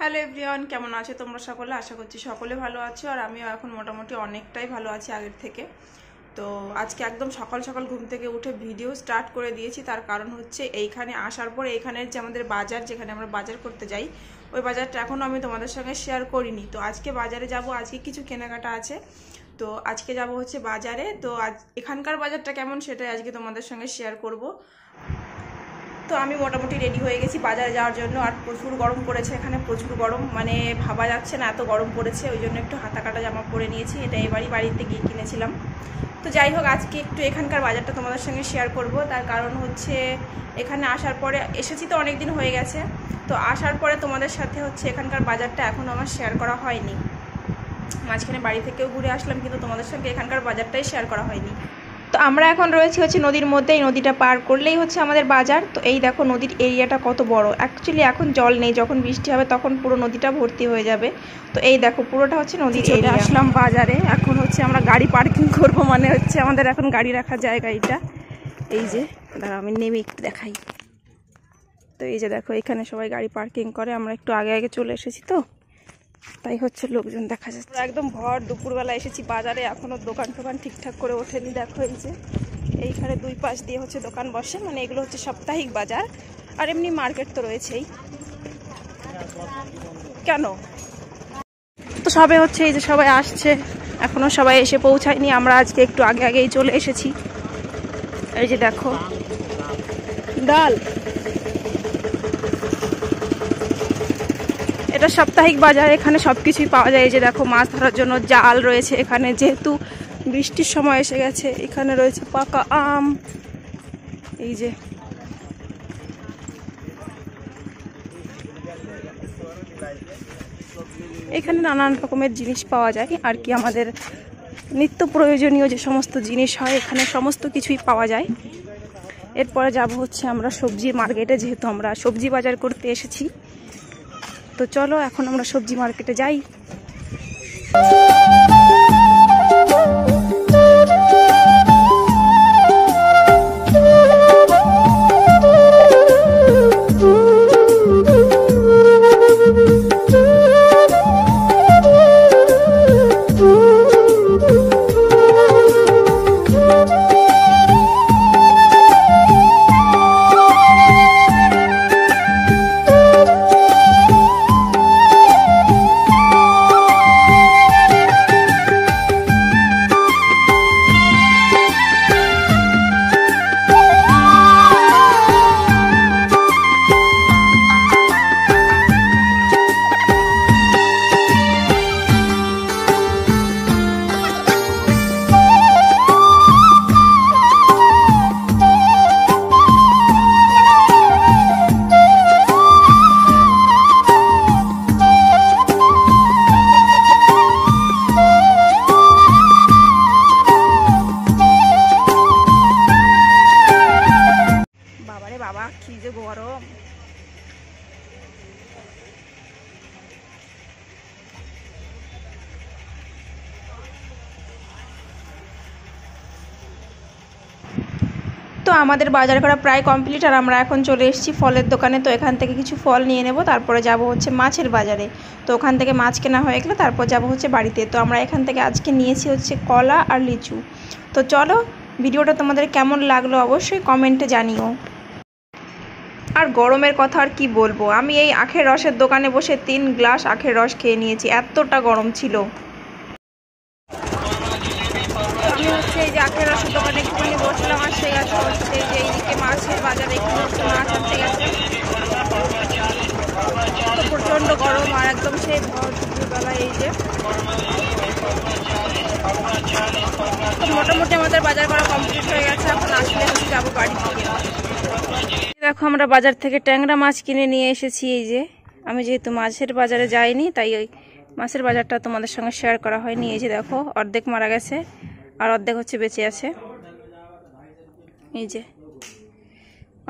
Hello everyone, কেমন আছো তোমরা সকলে? আশা করছি সকলে ভালো আছো, আর আমিও এখন মোটামুটি অনেকটাই ভালো আছি আগের থেকে। তো আজকে একদম সকাল সকাল ঘুম থেকে উঠে ভিডিও স্টার্ট করে দিয়েছি। তার কারণ হচ্ছে এইখানে আসার পর এইখানের যে আমাদের বাজার, যেখানে আমরা বাজার করতে যাই, ওই বাজারটা এখনও আমি তোমাদের সঙ্গে শেয়ার করিনি। তো আজকে বাজারে যাব, আজকে কিছু কেনাকাটা আছে। তো আজকে যাব হচ্ছে বাজারে। তো আজ এখানকার বাজারটা কেমন সেটাই আজকে তোমাদের সঙ্গে শেয়ার করব। তো আমি মোটামুটি রেডি হয়ে গেছি বাজারে যাওয়ার জন্য। আর প্রচুর গরম পড়েছে এখানে, প্রচুর গরম, মানে ভাবা যাচ্ছে না এত গরম পড়েছে। ওই জন্য একটু হাতা কাটা জামা পরে নিয়েছি, এটা এবারই বাড়িতে গিয়ে কিনেছিলাম। তো যাই হোক, আজকে একটু এখানকার বাজারটা তোমাদের সঙ্গে শেয়ার করব। তার কারণ হচ্ছে এখানে আসার পরে, এসেছি তো অনেক দিন হয়ে গেছে, তো আসার পরে তোমাদের সাথে হচ্ছে এখানকার বাজারটা এখনও আমার শেয়ার করা হয়নি। মাঝখানে বাড়ি থেকেও ঘুরে আসলাম, কিন্তু তোমাদের সঙ্গে এখানকার বাজারটাই শেয়ার করা হয়নি। তো আমরা এখন রয়েছি হচ্ছে নদীর মধ্যে। এই নদীটা পার করলেই হচ্ছে আমাদের বাজার। তো এই দেখো নদীর এরিয়াটা কত বড়। অ্যাকচুয়ালি এখন জল নেই, যখন বৃষ্টি হবে তখন পুরো নদীটা ভর্তি হয়ে যাবে। তো এই দেখো পুরোটা হচ্ছে নদীর এরিয়া। আসলাম বাজারে, এখন হচ্ছে আমরা গাড়ি পার্কিং করব, মানে হচ্ছে আমাদের এখন গাড়ি রাখার জায়গা এটা। এই যে দাঁড়া, আমি নেমে একটু দেখাই। তো এই যে দেখো, এখানে সবাই গাড়ি পার্কিং করে। আমরা একটু আগে আগে চলে এসেছি, তো তাই হচ্ছে লোকজন দেখা যাচ্ছে। একদম ভর দুপুরবেলা এসেছি বাজারে, এখনো দোকান টোকান ঠিকঠাক করে ওঠেনি। দেখো এই যে এইখানে দুই পাশ দিয়ে হচ্ছে দোকান বসে, মানে এগুলো হচ্ছে সাপ্তাহিক বাজার। আর এমনি মার্কেট তো রয়েছেই। কেন তো সবে হচ্ছে এই যে সবাই আসছে, এখনো সবাই এসে পৌঁছায়নি। আমরা আজকে একটু আগে আগেই চলে এসেছি। এই যে দেখো ডাল, এটা সাপ্তাহিক বাজার, এখানে সব কিছুই পাওয়া যায়। এই যে দেখো মাছ ধরার জন্য জাল রয়েছে এখানে, যেহেতু বৃষ্টির সময় এসে গেছে। এখানে রয়েছে পাকা আম, এই যে এখানে নানান রকমের জিনিস পাওয়া যায় আর কি। আমাদের নিত্য প্রয়োজনীয় যে সমস্ত জিনিস হয় এখানে সমস্ত কিছুই পাওয়া যায়। এরপরে যাব হচ্ছে আমরা সবজির মার্কেটে, যেহেতু আমরা সবজি বাজার করতে এসেছি। তো চলো এখন আমরা সবজি মার্কেটে যাই। বাবা কি যে গরম। তো আমাদের বাজার করা প্রায় কমপ্লিট, আর আমরা এখন চলে এসেছি ফলের দোকানে। তো এখান থেকে কিছু ফল নিয়ে নেব, তারপরে যাব হচ্ছে মাছের বাজারে। তো ওখান থেকে মাছ কেনা হয়ে গেলে তারপর যাব হচ্ছে বাড়িতে। তো আমরা এখান থেকে আজকে নিয়েছি হচ্ছে কলা আর লিচু। তো চলো, ভিডিওটা তোমাদের কেমন লাগলো অবশ্যই কমেন্টে জানিও। আর গরমের কথা আর কি বলবো, আমি এই আখের রসের দোকানে বসে 3 গ্লাস আখের রস খেয়ে নিয়েছি, এতটা গরম ছিল। আমি হচ্ছে এই যে আখের রসের দোকানে একটুখানি বসলাম, আর সেই আছে হচ্ছে যে এইদিকে মাছের বাজারে একটু হচ্ছে মাছ আনতে গেছে। তো প্রচণ্ড গরম, আর একদম সেই ভর দুপুরবেলায় এই যে। তো মোটামুটি আমাদের বাজার করা কমপ্লিট হয়ে গেছে, এখন আসলে হচ্ছে যাবো বাড়ি থেকে। দেখো আমরা বাজার থেকে ট্যাংরা মাছ কিনে নিয়ে এসেছি। এই যে আমি যেহেতু মাছের বাজারে যাইনি, তাই ওই মাছের বাজারটা তোমাদের সঙ্গে শেয়ার করা হয়নি। এই যে দেখো অর্ধেক মারা গেছে আর অর্ধেক হচ্ছে বেঁচে আছে। এই যে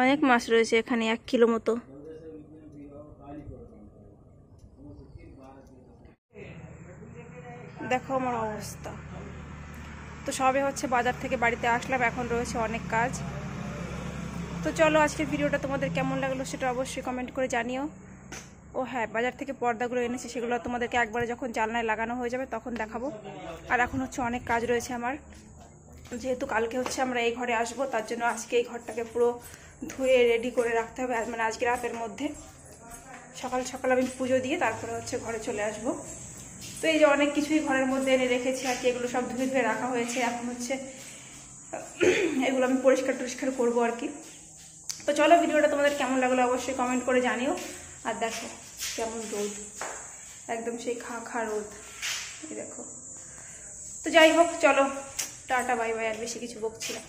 অনেক মাছ রয়েছে এখানে, 1 কিলো মতো। দেখো আমার অবস্থা। তো সবে হচ্ছে বাজার থেকে বাড়িতে আসলাম, এখন রয়েছে অনেক কাজ। তো চলো আজকের ভিডিওটা তোমাদের কেমন লাগলো সেটা অবশ্যই কমেন্ট করে জানিও। ও হ্যাঁ, বাজার থেকে পর্দাগুলো এনেছি, সেগুলো তোমাদেরকে একবারে যখন জানলায় লাগানো হয়ে যাবে তখন দেখাবো। আর এখন হচ্ছে অনেক কাজ রয়েছে আমার, যেহেতু কালকে হচ্ছে আমরা এই ঘরে আসবো, তার জন্য আজকে এই ঘরটাকে পুরো ধুয়ে রেডি করে রাখতে হবে, মানে আজকে রাতের মধ্যে। সকাল সকাল আমি পুজো দিয়ে তারপরে হচ্ছে ঘরে চলে আসব। তো এই যে অনেক কিছুই ঘরের মধ্যে এনে রেখেছি আর কি, এগুলো সব ধুয়ে ধুয়ে রাখা হয়েছে। এখন হচ্ছে এগুলো আমি পরিষ্কার টরিষ্কার করবো আর কি। তো চলো, ভিডিওটা তোমাদের কেমন লাগলো অবশ্যই কমেন্ট করে জানিও। আর দেখো কেমন রোদ, একদম সেই খা খা রোদ, এই দেখো। তো যাই হোক, চলো টাটা বাই বাই, আর বেশি কিছু বকছি না।